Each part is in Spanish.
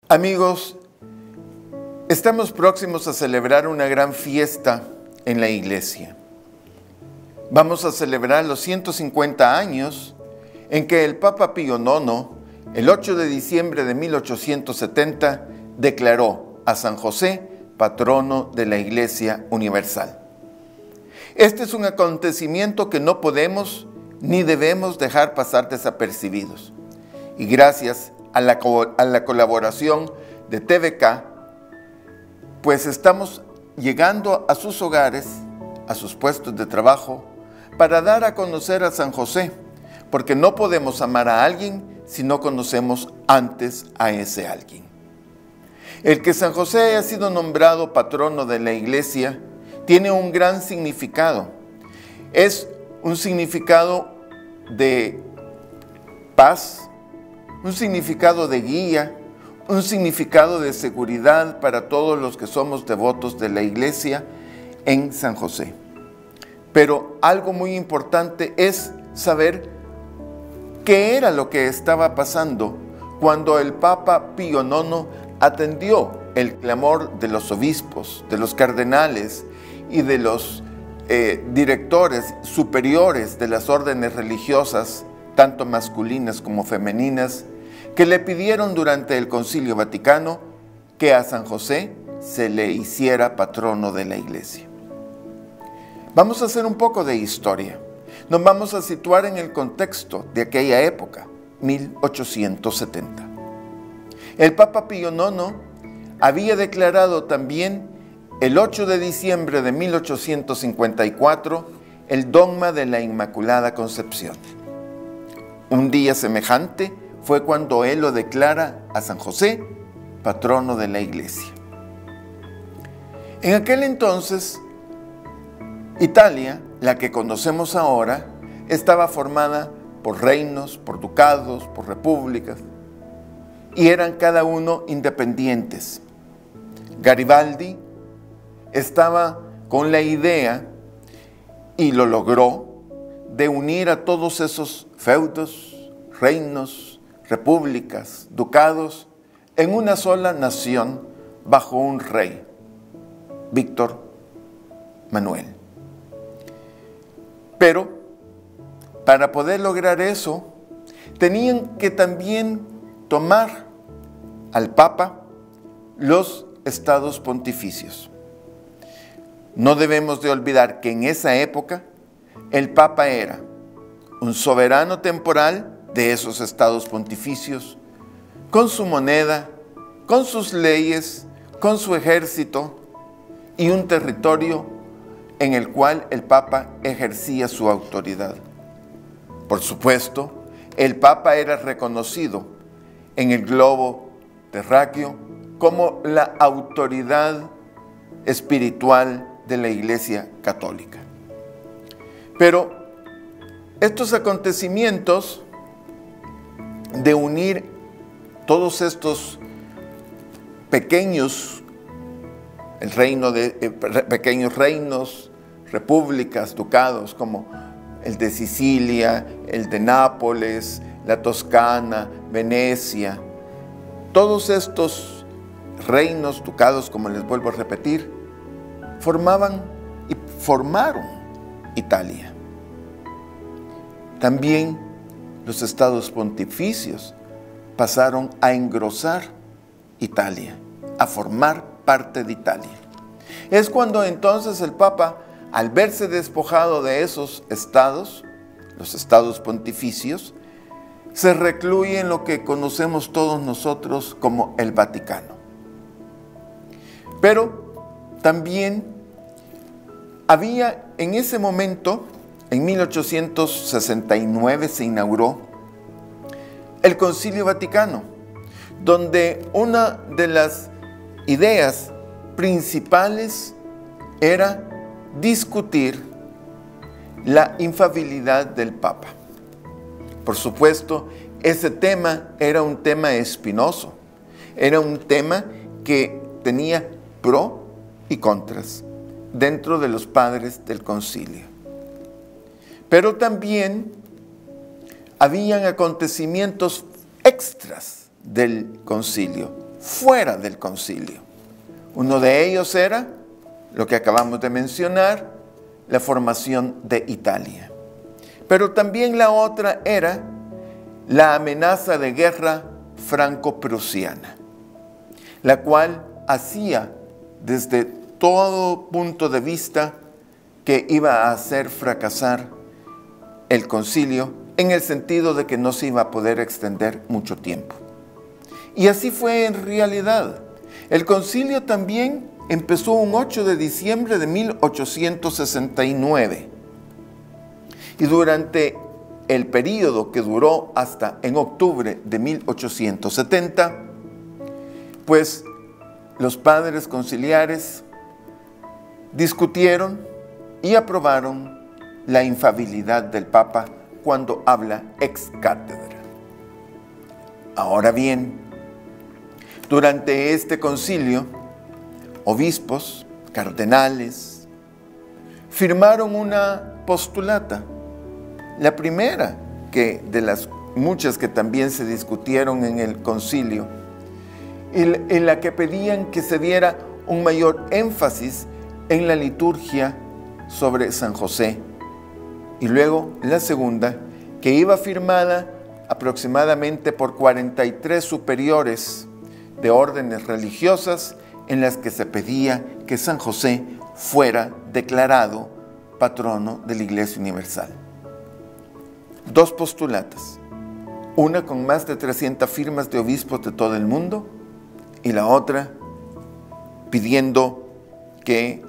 Amigos, estamos próximos a celebrar una gran fiesta en la iglesia. Vamos a celebrar los 150 años en que el Papa Pío IX, el 8 de diciembre de 1870, declaró a San José patrono de la Iglesia Universal. Este es un acontecimiento que no podemos ni debemos dejar pasar desapercibidos. Y gracias a la colaboración de TVK, pues estamos llegando a sus hogares, a sus puestos de trabajo, para dar a conocer a San José, porque no podemos amar a alguien si no conocemos antes a ese alguien. El que San José haya sido nombrado patrono de la iglesia tiene un gran significado. Es un significado de paz, un significado de guía, un significado de seguridad para todos los que somos devotos de la iglesia en San José. Pero algo muy importante es saber qué era lo que estaba pasando cuando el Papa Pío IX atendió el clamor de los obispos, de los cardenales y de los directores superiores de las órdenes religiosas, tanto masculinas como femeninas, que le pidieron durante el Concilio Vaticano que a San José se le hiciera patrono de la iglesia. Vamos a hacer un poco de historia. Nos vamos a situar en el contexto de aquella época, 1870. El Papa Pío IX había declarado también el 8 de diciembre de 1854 el dogma de la Inmaculada Concepción. Un día semejante fue cuando él lo declara a San José, patrono de la iglesia. En aquel entonces, Italia, la que conocemos ahora, estaba formada por reinos, por ducados, por repúblicas, y eran cada uno independientes. Garibaldi estaba con la idea, y lo logró, de unir a todos esos feudos, reinos, repúblicas, ducados, en una sola nación bajo un rey, Víctor Manuel. Pero para poder lograr eso, tenían que también tomar al Papa los estados pontificios. No debemos de olvidar que en esa época el Papa era un soberano temporal de esos estados pontificios, con su moneda, con sus leyes, con su ejército y un territorio en el cual el Papa ejercía su autoridad. Por supuesto, el Papa era reconocido en el globo terráqueo como la autoridad espiritual de la Iglesia Católica. Pero estos acontecimientos de unir todos estos pequeños reinos, repúblicas, ducados, como el de Sicilia, el de Nápoles, la Toscana, Venecia, todos estos reinos, ducados, como les vuelvo a repetir, formaron Italia. También los estados pontificios pasaron a engrosar Italia, a formar parte de Italia. Es cuando entonces el Papa, al verse despojado de esos estados, los estados pontificios, se recluye en lo que conocemos todos nosotros como el Vaticano. Pero también había en ese momento, en 1869 se inauguró el Concilio Vaticano, donde una de las ideas principales era discutir la infalibilidad del Papa. Por supuesto, ese tema era un tema espinoso, era un tema que tenía pro y contras dentro de los padres del concilio. Pero también habían acontecimientos extras del concilio, fuera del concilio. Uno de ellos era lo que acabamos de mencionar, la formación de Italia. Pero también la otra era la amenaza de guerra franco-prusiana, la cual hacía desde todo punto de vista que iba a hacer fracasar el concilio, en el sentido de que no se iba a poder extender mucho tiempo. Y así fue en realidad. El concilio también empezó un 8 de diciembre de 1869. Y durante el periodo que duró hasta en octubre de 1870, pues los padres conciliares discutieron y aprobaron la infalibilidad del Papa cuando habla ex cátedra. Ahora bien, durante este concilio, obispos, cardenales, firmaron una postulata, la primera de las muchas que también se discutieron en el concilio, en la que pedían que se diera un mayor énfasis en la liturgia sobre San José. Y luego la segunda, que iba firmada aproximadamente por 43 superiores de órdenes religiosas, en las que se pedía que San José fuera declarado patrono de la Iglesia Universal. Dos postulatas, una con más de 300 firmas de obispos de todo el mundo y la otra pidiendo que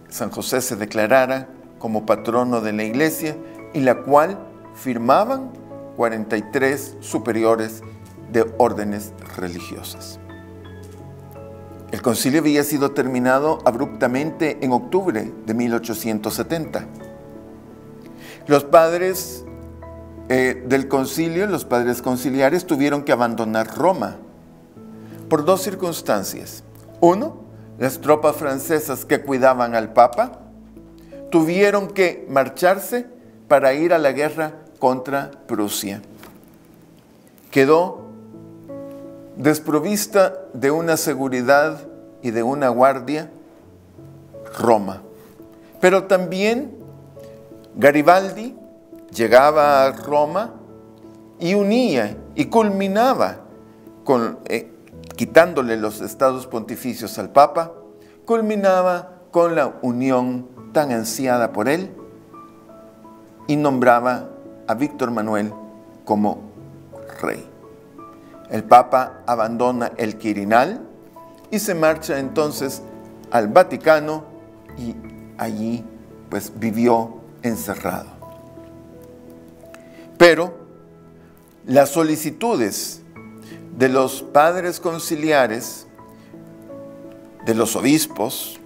San José se declarara como patrono de la Iglesia, y la cual firmaban 43 superiores de órdenes religiosas. El concilio había sido terminado abruptamente en octubre de 1870. Los padres del concilio, los padres conciliares, tuvieron que abandonar Roma por dos circunstancias. Uno, las tropas francesas que cuidaban al Papa tuvieron que marcharse para ir a la guerra contra Prusia. Quedó desprovista de una seguridad y de una guardia Roma. Pero también Garibaldi llegaba a Roma y unía y culminaba quitándole los estados pontificios al Papa, culminaba con la unión tan ansiada por él y nombraba a Víctor Manuel como rey. El Papa abandona el Quirinal y se marcha entonces al Vaticano, y allí pues vivió encerrado. Pero las solicitudes de los padres conciliares, de los obispos,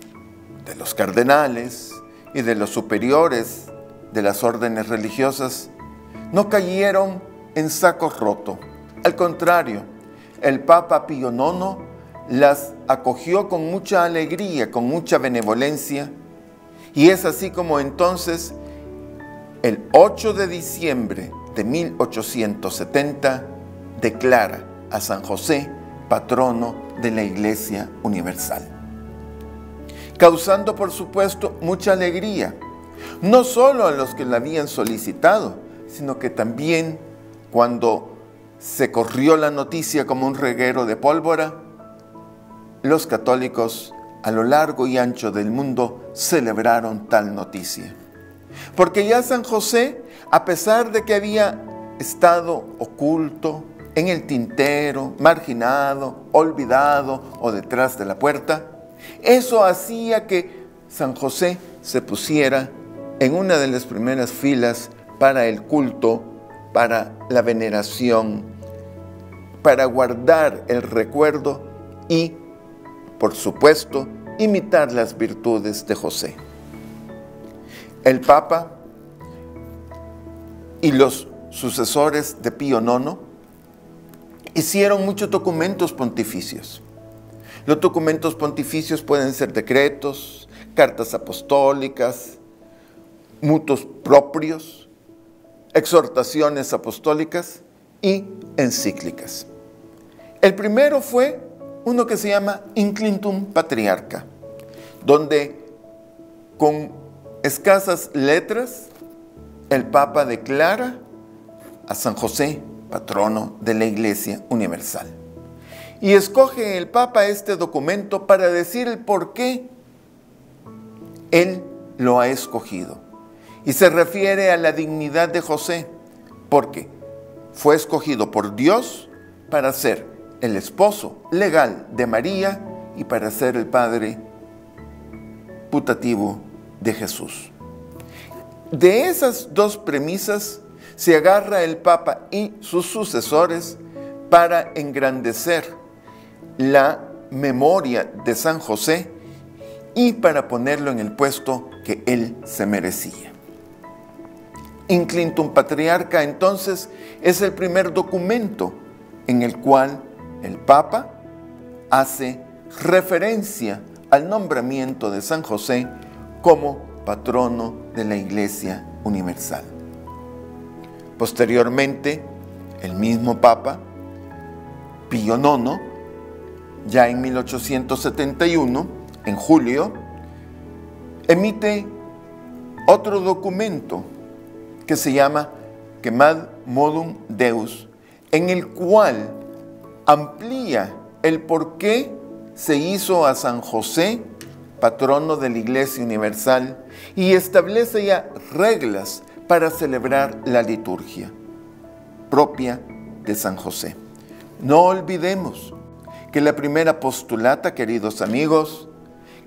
de los cardenales y de los superiores de las órdenes religiosas no cayeron en saco roto. Al contrario, el Papa Pío IX las acogió con mucha alegría, con mucha benevolencia, y es así como entonces, el 8 de diciembre de 1870, declara a San José patrono de la Iglesia Universal, causando por supuesto mucha alegría, no solo a los que la habían solicitado, sino que también cuando se corrió la noticia como un reguero de pólvora, los católicos a lo largo y ancho del mundo celebraron tal noticia. Porque ya San José, a pesar de que había estado oculto, en el tintero, marginado, olvidado o detrás de la puerta, eso hacía que San José se pusiera en una de las primeras filas para el culto, para la veneración, para guardar el recuerdo y, por supuesto, imitar las virtudes de José. El Papa y los sucesores de Pío IX hicieron muchos documentos pontificios. Los documentos pontificios pueden ser decretos, cartas apostólicas, mutus propios, exhortaciones apostólicas y encíclicas. El primero fue uno que se llama Inclintum Patriarca, donde con escasas letras el Papa declara a San José patrono de la Iglesia Universal. Y escoge el Papa este documento para decir el por qué él lo ha escogido. Y se refiere a la dignidad de José, porque fue escogido por Dios para ser el esposo legal de María y para ser el padre putativo de Jesús. De esas dos premisas se agarra el Papa y sus sucesores para engrandecer la memoria de San José y para ponerlo en el puesto que él se merecía. Inclintum Patriarca, entonces, es el primer documento en el cual el Papa hace referencia al nombramiento de San José como patrono de la Iglesia Universal. Posteriormente, el mismo Papa, Pío IX, ya en 1871, en julio, emite otro documento que se llama Quemad Modum Deus, en el cual amplía el por qué se hizo a San José patrono de la Iglesia Universal y establece ya reglas para celebrar la liturgia propia de San José. No olvidemos que la primera postulata, queridos amigos,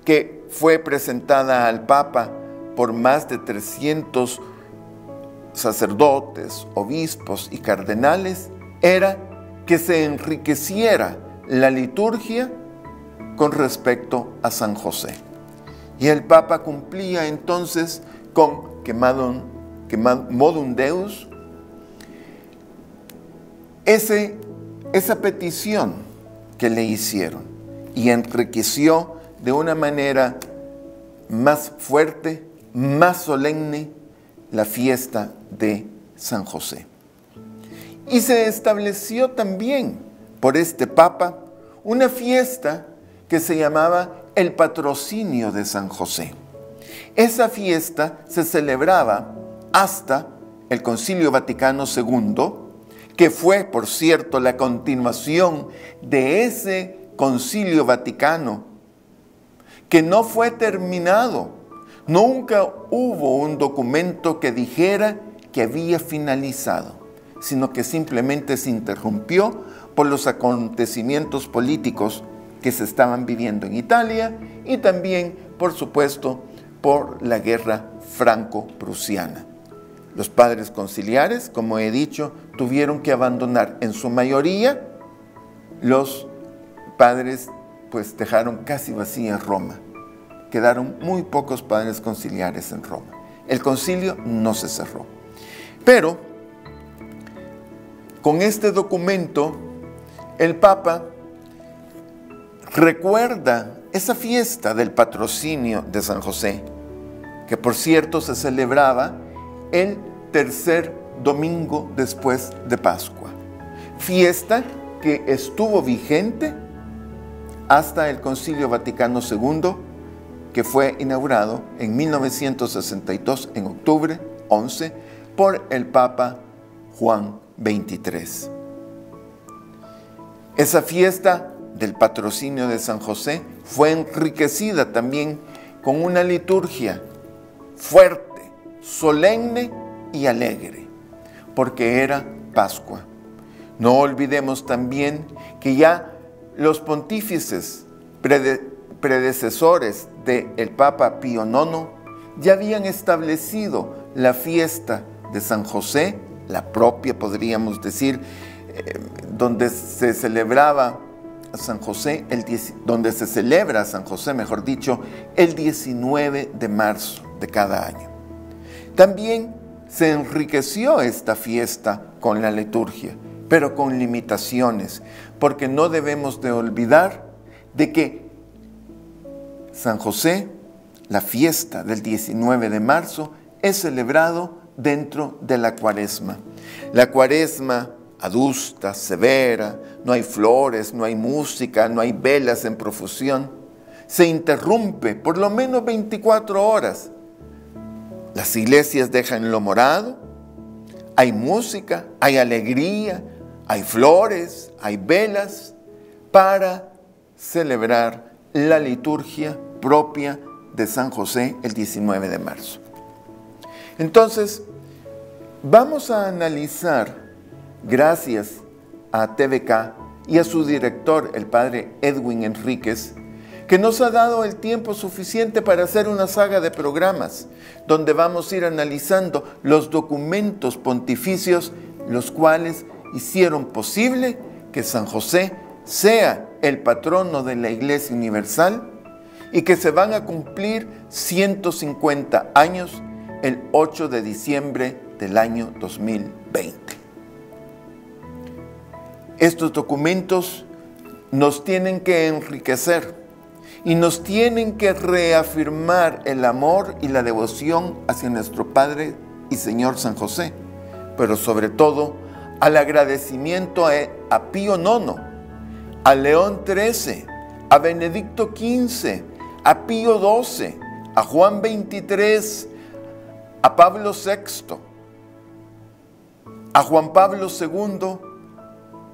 que fue presentada al Papa por más de 300 sacerdotes, obispos y cardenales, era que se enriqueciera la liturgia con respecto a San José. Y el Papa cumplía entonces con Quemad Modum Deus esa petición que le hicieron y enriqueció de una manera más fuerte, más solemne, la fiesta de San José. Y se estableció también por este Papa una fiesta que se llamaba el patrocinio de San José. Esa fiesta se celebraba hasta el Concilio Vaticano II, que fue, por cierto, la continuación de ese Concilio Vaticano, que no fue terminado. Nunca hubo un documento que dijera que había finalizado, sino que simplemente se interrumpió por los acontecimientos políticos que se estaban viviendo en Italia y también, por supuesto, por la guerra franco-prusiana. Los padres conciliares, como he dicho, tuvieron que abandonar en su mayoría. Los padres pues dejaron casi vacía Roma. Quedaron muy pocos padres conciliares en Roma. El concilio no se cerró. Pero con este documento el Papa recuerda esa fiesta del patrocinio de San José, que por cierto se celebraba el tercer domingo después de Pascua. Fiesta que estuvo vigente hasta el Concilio Vaticano II, que fue inaugurado en 1962, en octubre 11, por el Papa Juan XXIII. Esa fiesta del patrocinio de San José fue enriquecida también con una liturgia fuerte, solemne y alegre, porque era Pascua. No olvidemos también que ya los pontífices predecesores del Papa Pío IX ya habían establecido la fiesta de San José, la propia, podríamos decir, donde se celebraba a San José, donde se celebra a San José, mejor dicho, el 19 de marzo de cada año. También se enriqueció esta fiesta con la liturgia, pero con limitaciones, porque no debemos de olvidar de que San José, la fiesta del 19 de marzo, es celebrado dentro de la Cuaresma. La Cuaresma adusta, severa, no hay flores, no hay música, no hay velas en profusión. Se interrumpe por lo menos 24 horas. Las iglesias dejan lo morado, hay música, hay alegría, hay flores, hay velas para celebrar la liturgia propia de San José el 19 de marzo. Entonces, vamos a analizar, gracias a TVK y a su director, el padre Edwin Enríquez, que nos ha dado el tiempo suficiente para hacer una saga de programas, donde vamos a ir analizando los documentos pontificios, los cuales hicieron posible que San José sea el patrono de la Iglesia Universal y que se van a cumplir 150 años el 8 de diciembre del año 2020. Estos documentos nos tienen que enriquecer y nos tienen que reafirmar el amor y la devoción hacia nuestro Padre y Señor San José, pero sobre todo al agradecimiento a Pío IX, a León XIII, a Benedicto XV, a Pío XII, a Juan XXIII, a Pablo VI, a Juan Pablo II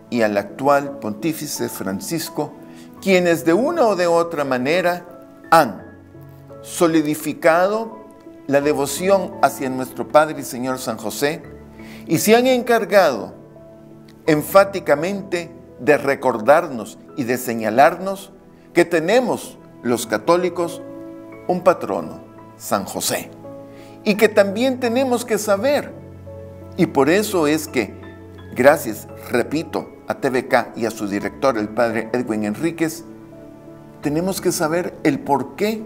y al actual pontífice Francisco, quienes de una o de otra manera han solidificado la devoción hacia nuestro Padre y Señor San José y se han encargado enfáticamente de recordarnos y de señalarnos que tenemos los católicos un patrono, San José, y que también tenemos que saber, y por eso es que, gracias, repito, a TVK y a su director, el padre Edwin Enríquez, tenemos que saber el por qué.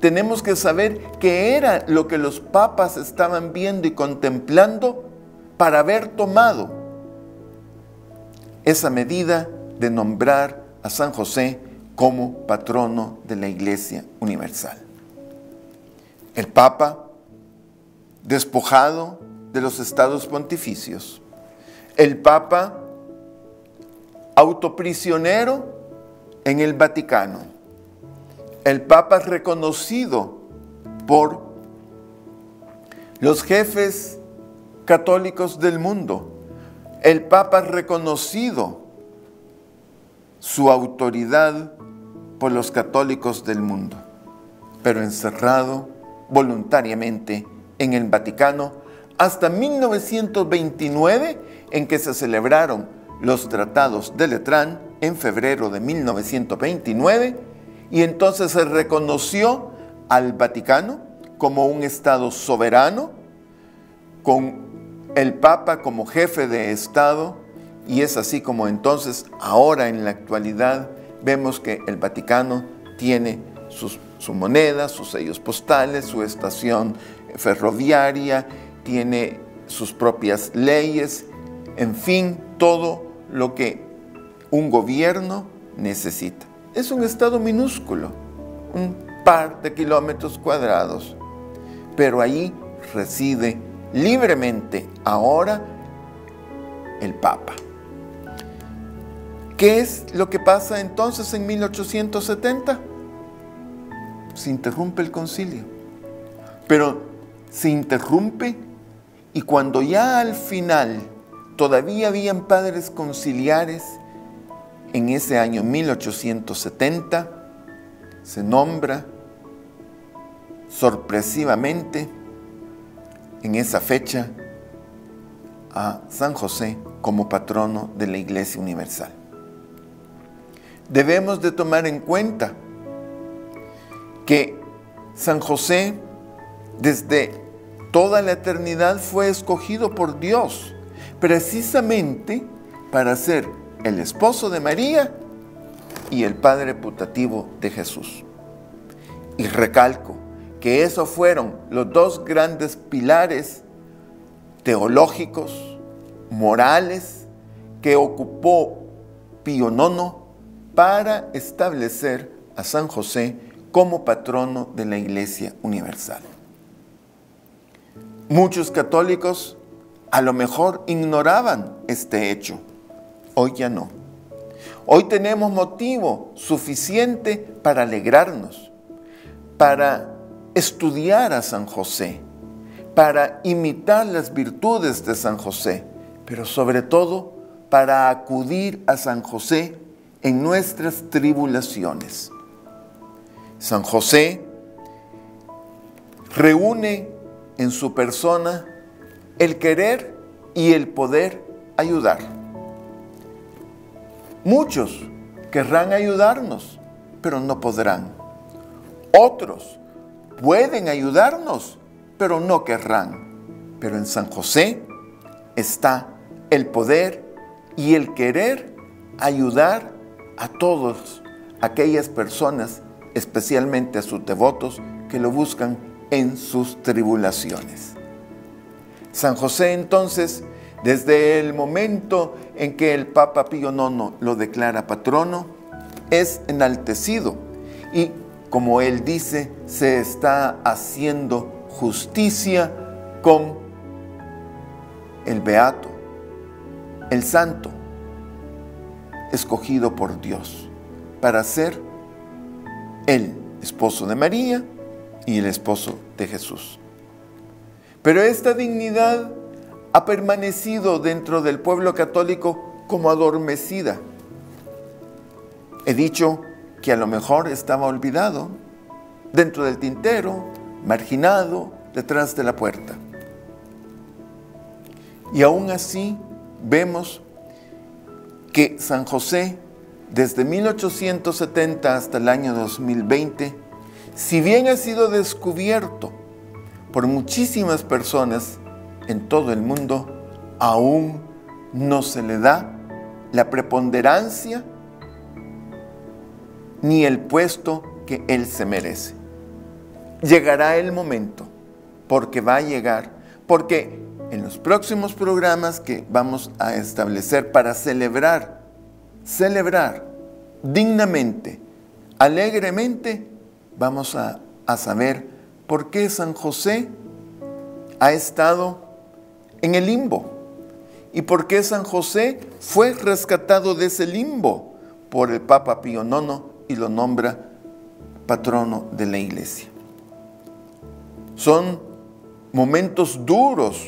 Tenemos que saber qué era lo que los papas estaban viendo y contemplando para haber tomado esa medida de nombrar a San José como patrono de la Iglesia Universal. El Papa, despojado de los estados pontificios, el Papa autoprisionero en el Vaticano, el Papa reconocido por los jefes católicos del mundo, el Papa reconocido su autoridad por los católicos del mundo, pero encerrado voluntariamente en el Vaticano hasta 1929, en que se celebraron los tratados de Letrán en febrero de 1929, y entonces se reconoció al Vaticano como un Estado soberano, con el Papa como jefe de Estado, y es así como entonces, ahora en la actualidad, vemos que el Vaticano tiene su moneda, sus sellos postales, su estación ferroviaria, tiene sus propias leyes, en fin, todo lo que un gobierno necesita. Es un estado minúsculo, un par de kilómetros cuadrados, pero ahí reside libremente ahora el Papa. ¿Qué es lo que pasa entonces en 1870? Se interrumpe el concilio, pero se interrumpe y cuando ya al final todavía habían padres conciliares, en ese año 1870 se nombra sorpresivamente en esa fecha a San José como patrono de la Iglesia Universal. Debemos de tomar en cuenta que San José desde toda la eternidad fue escogido por Dios precisamente para ser el esposo de María y el padre putativo de Jesús. Y recalco que esos fueron los dos grandes pilares teológicos, morales, que ocupó Pío IX para establecer a San José como patrono de la Iglesia Universal. Muchos católicos a lo mejor ignoraban este hecho. Hoy ya no. Hoy tenemos motivo suficiente para alegrarnos, para estudiar a San José, para imitar las virtudes de San José, pero sobre todo para acudir a San José en nuestras tribulaciones. San José reúne en su persona el querer y el poder ayudar. Muchos querrán ayudarnos, pero no podrán. Otros pueden ayudarnos, pero no querrán. Pero en San José está el poder y el querer ayudar a todas aquellas personas, especialmente a sus devotos, que lo buscan en sus tribulaciones. San José, entonces, desde el momento en que el Papa Pío IX lo declara patrono, es enaltecido y, como él dice, se está haciendo justicia con el beato, el santo, escogido por Dios para ser el esposo de María y el esposo de Jesús. Pero esta dignidad ha permanecido dentro del pueblo católico como adormecida. He dicho que a lo mejor estaba olvidado, dentro del tintero, marginado, detrás de la puerta. Y aún así vemos que San José, desde 1870 hasta el año 2020, si bien ha sido descubierto por muchísimas personas en todo el mundo, aún no se le da la preponderancia ni el puesto que él se merece. Llegará el momento, porque va a llegar, porque en los próximos programas que vamos a establecer para celebrar dignamente, alegremente, vamos a saber por qué San José ha estado en el limbo y por qué San José fue rescatado de ese limbo por el Papa Pío IX y lo nombra patrono de la Iglesia. Son momentos duros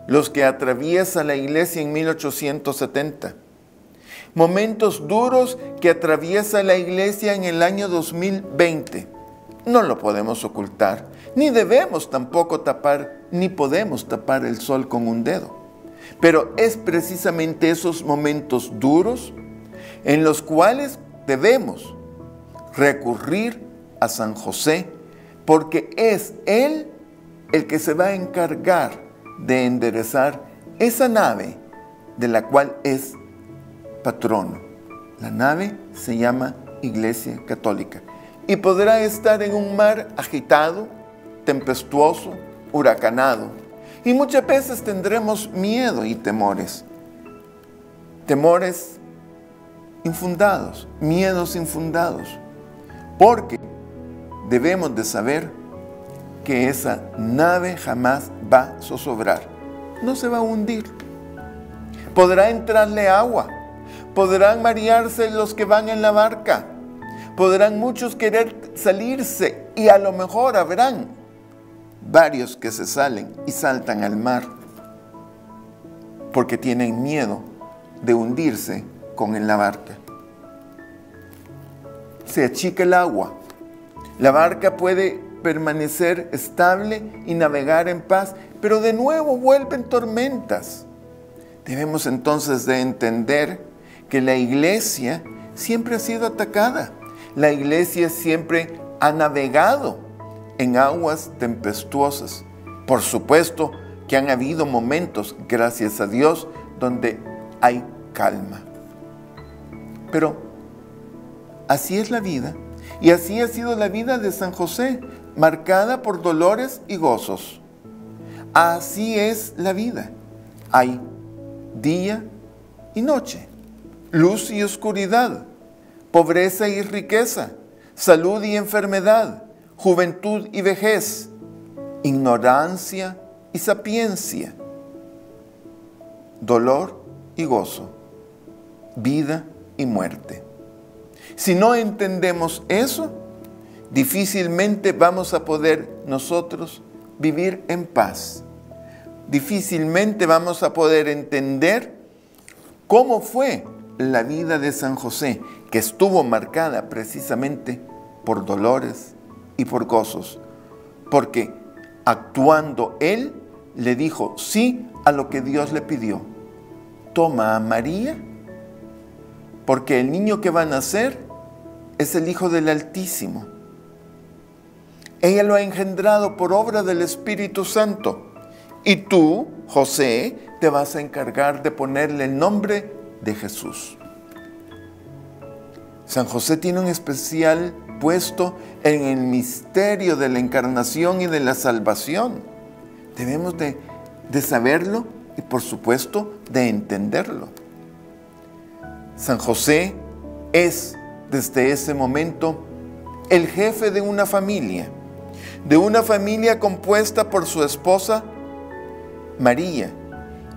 los que atraviesa la Iglesia en 1870. Momentos duros que atraviesa la Iglesia en el año 2020. No lo podemos ocultar, ni debemos tampoco tapar, ni podemos tapar el sol con un dedo. Pero es precisamente esos momentos duros en los cuales debemos recurrir a San José, porque es Él el que se va a encargar de enderezar esa nave de la cual es patrono. La nave se llama Iglesia Católica y podrá estar en un mar agitado, tempestuoso, huracanado, y muchas veces tendremos miedo y temores infundados, miedos infundados, porque debemos de saber que esa nave jamás va a zozobrar, no se va a hundir. Podrá entrarle agua, podrán marearse los que van en la barca, podrán muchos querer salirse y a lo mejor habrán varios que se salen y saltan al mar porque tienen miedo de hundirse con la barca. Se achica el agua, la barca puede permanecer estable y navegar en paz, pero de nuevo vuelven tormentas. Debemos entonces de entender que la Iglesia siempre ha sido atacada. La Iglesia siempre ha navegado en aguas tempestuosas. Por supuesto que han habido momentos, gracias a Dios, donde hay calma. Pero así es la vida, y así ha sido la vida de San José, marcada por dolores y gozos. Así es la vida. Hay día y noche, luz y oscuridad, pobreza y riqueza, salud y enfermedad, juventud y vejez, ignorancia y sapiencia. dolor y gozo, vida y muerte. Si no entendemos eso, difícilmente vamos a poder nosotros vivir en paz. Difícilmente vamos a poder entender cómo fue la vida de San José, que estuvo marcada precisamente por dolores y por gozos, porque actuando él le dijo sí a lo que Dios le pidió. Toma a María, porque el niño que va a nacer es el Hijo del Altísimo. Ella lo ha engendrado por obra del Espíritu Santo. Y tú, José, te vas a encargar de ponerle el nombre de Jesús. San José tiene un especial puesto en el misterio de la encarnación y de la salvación. Debemos de saberlo y, por supuesto, de entenderlo. San José es, desde ese momento, el jefe de una familia compuesta por su esposa María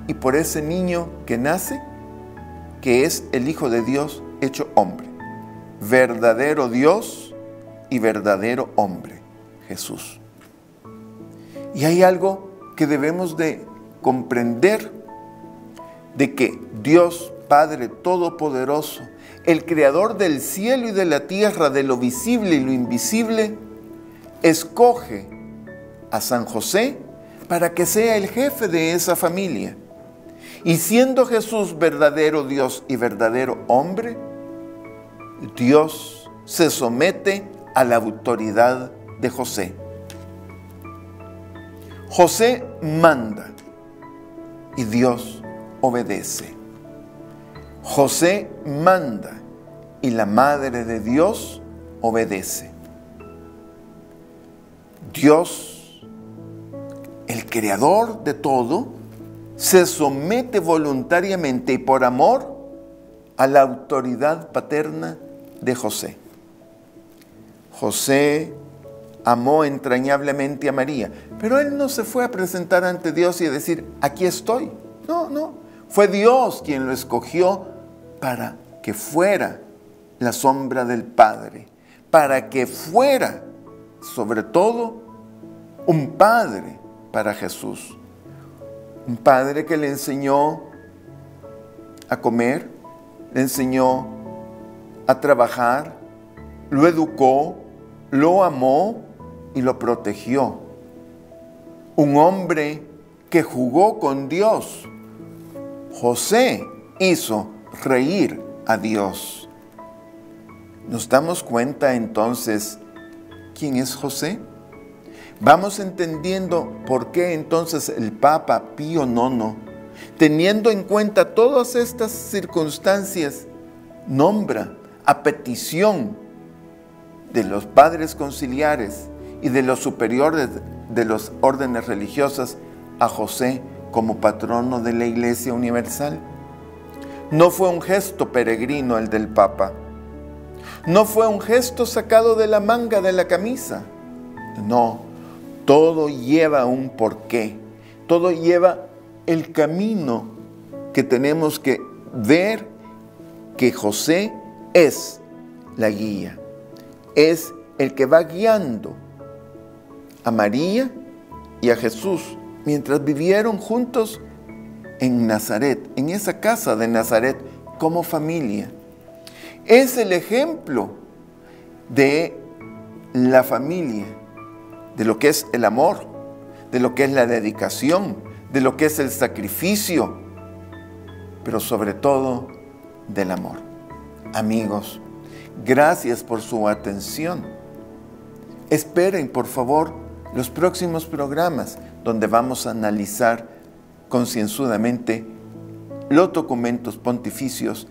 y por ese niño que nace, que es el Hijo de Dios hecho hombre, verdadero Dios y verdadero hombre, Jesús. Y hay algo que debemos de comprender, de que Dios Padre Todopoderoso, el Creador del cielo y de la tierra, de lo visible y lo invisible, escoge a San José para que sea el jefe de esa familia. Y siendo Jesús verdadero Dios y verdadero hombre, Dios se somete a la autoridad de José. José manda y Dios obedece. José manda y la Madre de Dios obedece. Dios, el creador de todo, se somete voluntariamente y por amor a la autoridad paterna de José. José amó entrañablemente a María, pero él no se fue a presentar ante Dios y a decir, aquí estoy. No, fue Dios quien lo escogió para que fuera la sombra del Padre, para que fuera, sobre todo, un padre para Jesús. Un padre que le enseñó a comer, le enseñó a trabajar, lo educó, lo amó y lo protegió. Un hombre que jugó con Dios. José hizo reír a Dios. ¿Nos damos cuenta entonces quién es José? Vamos entendiendo por qué entonces el Papa Pío IX, teniendo en cuenta todas estas circunstancias, nombra a petición de los padres conciliares y de los superiores de las órdenes religiosas a José como patrono de la Iglesia Universal. No fue un gesto peregrino el del Papa. No fue un gesto sacado de la manga de la camisa. No, todo lleva un porqué. Todo lleva el camino que tenemos que ver, que José es la guía. Es el que va guiando a María y a Jesús mientras vivieron juntos en Nazaret, en esa casa de Nazaret como familia. Es el ejemplo de la familia, de lo que es el amor, de lo que es la dedicación, de lo que es el sacrificio, pero sobre todo del amor. Amigos, gracias por su atención. Esperen, por favor, los próximos programas donde vamos a analizar concienzudamente los documentos pontificios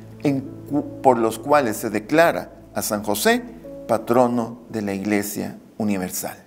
por los cuales se declara a San José patrono de la Iglesia Universal.